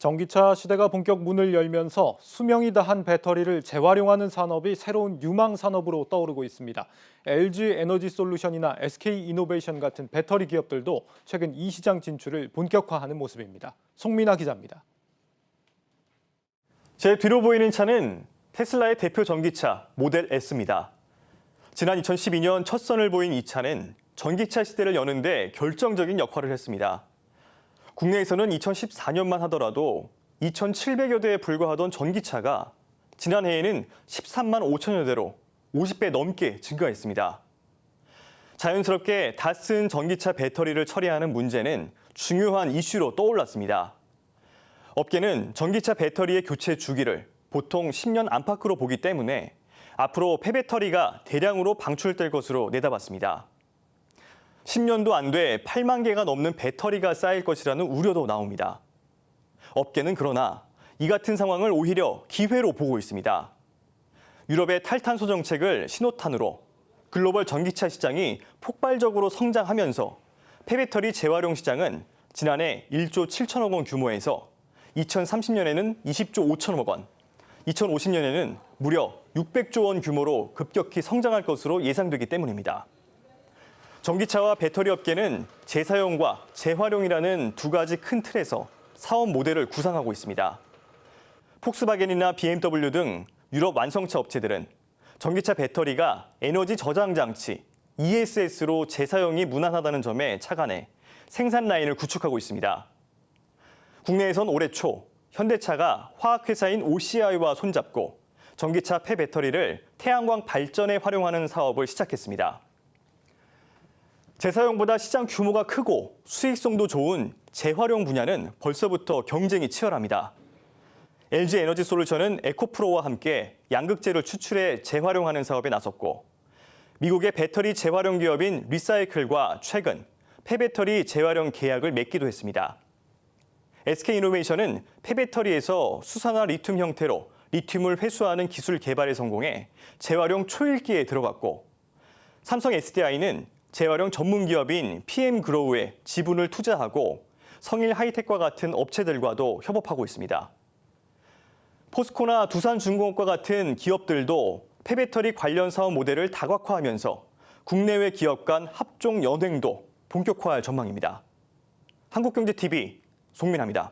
전기차 시대가 본격 문을 열면서 수명이 다한 배터리를 재활용하는 산업이 새로운 유망 산업으로 떠오르고 있습니다. LG 에너지 솔루션이나 SK 이노베이션 같은 배터리 기업들도 최근 이 시장 진출을 본격화하는 모습입니다. 송민아 기자입니다. 제 뒤로 보이는 차는 테슬라의 대표 전기차 모델 S입니다. 지난 2012년 첫 선을 보인 이 차는 전기차 시대를 여는 데 결정적인 역할을 했습니다. 국내에서는 2014년만 하더라도 2,700여 대에 불과하던 전기차가 지난해에는 13만 5천여 대로 50배 넘게 증가했습니다. 자연스럽게 다 쓴 전기차 배터리를 처리하는 문제는 중요한 이슈로 떠올랐습니다. 업계는 전기차 배터리의 교체 주기를 보통 10년 안팎으로 보기 때문에 앞으로 폐배터리가 대량으로 방출될 것으로 내다봤습니다. 10년도 안 돼 8만 개가 넘는 배터리가 쌓일 것이라는 우려도 나옵니다. 업계는 그러나 이 같은 상황을 오히려 기회로 보고 있습니다. 유럽의 탈탄소 정책을 신호탄으로 글로벌 전기차 시장이 폭발적으로 성장하면서 폐배터리 재활용 시장은 지난해 1조 7천억 원 규모에서 2030년에는 20조 5천억 원, 2050년에는 무려 600조 원 규모로 급격히 성장할 것으로 예상되기 때문입니다. 전기차와 배터리 업계는 재사용과 재활용이라는 두 가지 큰 틀에서 사업 모델을 구상하고 있습니다. 폭스바겐이나 BMW 등 유럽 완성차 업체들은 전기차 배터리가 에너지 저장 장치 ESS로 재사용이 무난하다는 점에 착안해 생산 라인을 구축하고 있습니다. 국내에선 올해 초 현대차가 화학회사인 OCI와 손잡고 전기차 폐배터리를 태양광 발전에 활용하는 사업을 시작했습니다. 재사용보다 시장 규모가 크고 수익성도 좋은 재활용 분야는 벌써부터 경쟁이 치열합니다. LG 에너지 솔루션은 에코프로와 함께 양극재를 추출해 재활용하는 사업에 나섰고 미국의 배터리 재활용 기업인 리사이클과 최근 폐배터리 재활용 계약을 맺기도 했습니다. SK 이노베이션은 폐배터리에서 수산화 리튬 형태로 리튬을 회수하는 기술 개발에 성공해 재활용 초일기에 들어갔고 삼성 SDI는 재활용 전문 기업인 PM그로우에 지분을 투자하고 성일 하이텍과 같은 업체들과도 협업하고 있습니다. 포스코나 두산중공업과 같은 기업들도 폐배터리 관련 사업 모델을 다각화하면서 국내외 기업 간 합종 연행도 본격화할 전망입니다. 한국경제TV 송민아입니다.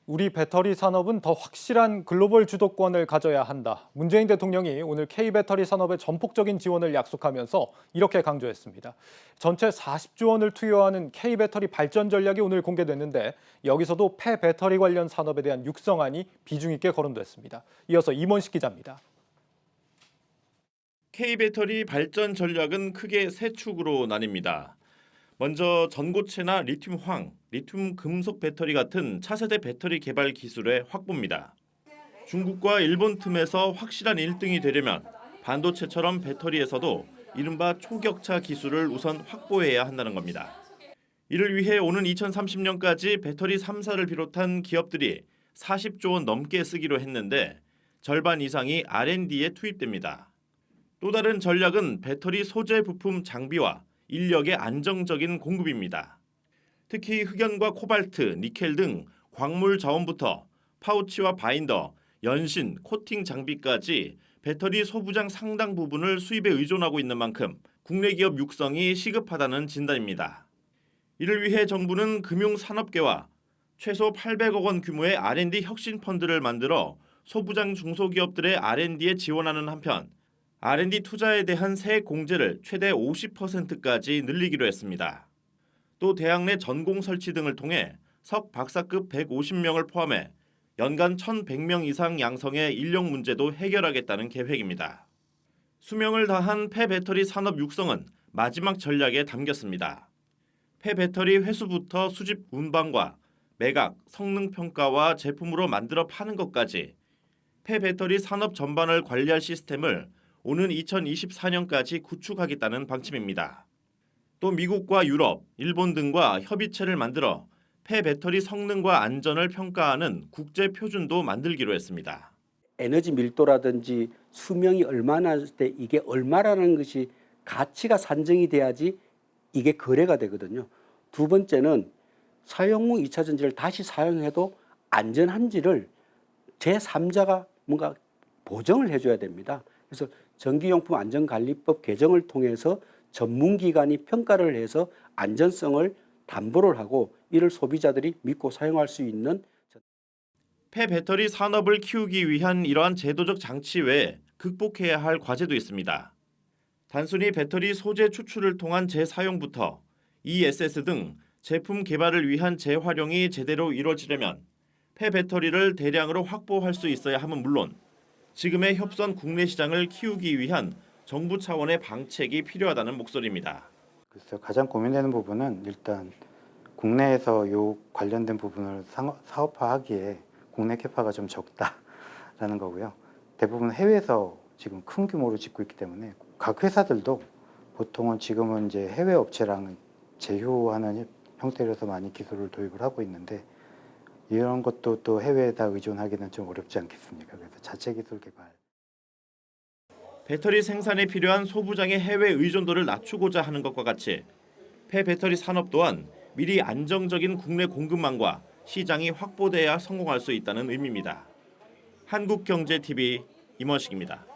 우리 배터리 산업은 더 확실한 글로벌 주도권을 가져야 한다. 문재인 대통령이 오늘 K배터리 산업의 전폭적인 지원을 약속하면서 이렇게 강조했습니다. 전체 40조 원을 투여하는 K배터리 발전 전략이 오늘 공개됐는데 여기서도 폐배터리 관련 산업에 대한 육성안이 비중 있게 거론됐습니다. 이어서 임원식 기자입니다. K배터리 발전 전략은 크게 세 축으로 나뉩니다. 먼저 전고체나 리튬황, 리튬 금속 배터리 같은 차세대 배터리 개발 기술의 확보입니다. 중국과 일본 틈에서 확실한 1등이 되려면 반도체처럼 배터리에서도 이른바 초격차 기술을 우선 확보해야 한다는 겁니다. 이를 위해 오는 2030년까지 배터리 3사를 비롯한 기업들이 40조 원 넘게 쓰기로 했는데 절반 이상이 R&D에 투입됩니다. 또 다른 전략은 배터리 소재 부품 장비와 인력의 안정적인 공급입니다. 특히 흑연과 코발트, 니켈 등 광물 자원부터 파우치와 바인더, 연신, 코팅 장비까지 배터리 소부장 상당 부분을 수입에 의존하고 있는 만큼 국내 기업 육성이 시급하다는 진단입니다. 이를 위해 정부는 금융산업계와 최소 800억 원 규모의 R&D 혁신 펀드를 만들어 소부장 중소기업들의 R&D에 지원하는 한편 R&D 투자에 대한 세액 공제를 최대 50%까지 늘리기로 했습니다. 또 대학 내 전공 설치 등을 통해 석 박사급 150명을 포함해 연간 1,100명 이상 양성의 인력 문제도 해결하겠다는 계획입니다. 수명을 다한 폐배터리 산업 육성은 마지막 전략에 담겼습니다. 폐배터리 회수부터 수집 운반과 매각, 성능 평가와 제품으로 만들어 파는 것까지 폐배터리 산업 전반을 관리할 시스템을 오는 2024년까지 구축하겠다는 방침입니다. 또 미국과 유럽, 일본 등과 협의체를 만들어 폐배터리 성능과 안전을 평가하는 국제 표준도 만들기로 했습니다. 에너지 밀도라든지 수명이 얼마나 때 이게 얼마라는 것이 가치가 산정이 돼야지 이게 거래가 되거든요. 두 번째는 사용 후 2차 전지를 다시 사용해도 안전한지를 제3자가 뭔가 보증을 해줘야 됩니다. 그래서 전기용품 안전관리법 개정을 통해서 전문기관이 평가를 해서 안전성을 담보를 하고 이를 소비자들이 믿고 사용할 수 있는 폐배터리 산업을 키우기 위한 이러한 제도적 장치 외에 극복해야 할 과제도 있습니다. 단순히 배터리 소재 추출을 통한 재사용부터 ESS 등 제품 개발을 위한 재활용이 제대로 이루어지려면 폐배터리를 대량으로 확보할 수 있어야 함은 물론 지금의 협소한 국내 시장을 키우기 위한 정부 차원의 방책이 필요하다는 목소리입니다. 글쎄요, 가장 고민되는 부분은 일단 국내에서 요 관련된 부분을 사업화하기에 국내 캐파가 좀 적다라는 거고요. 대부분 해외에서 지금 큰 규모로 짓고 있기 때문에 각 회사들도 보통은 지금은 이제 해외 업체랑 제휴하는 형태로서 많이 기술을 도입을 하고 있는데 이런 것도 또 해외에다 의존하기는 좀 어렵지 않겠습니까? 그래서 자체 기술 개발. 배터리 생산에 필요한 소부장의 해외 의존도를 낮추고자 하는 것과 같이 폐배터리 산업 또한 미리 안정적인 국내 공급망과 시장이 확보돼야 성공할 수 있다는 의미입니다. 한국경제TV 임원식입니다.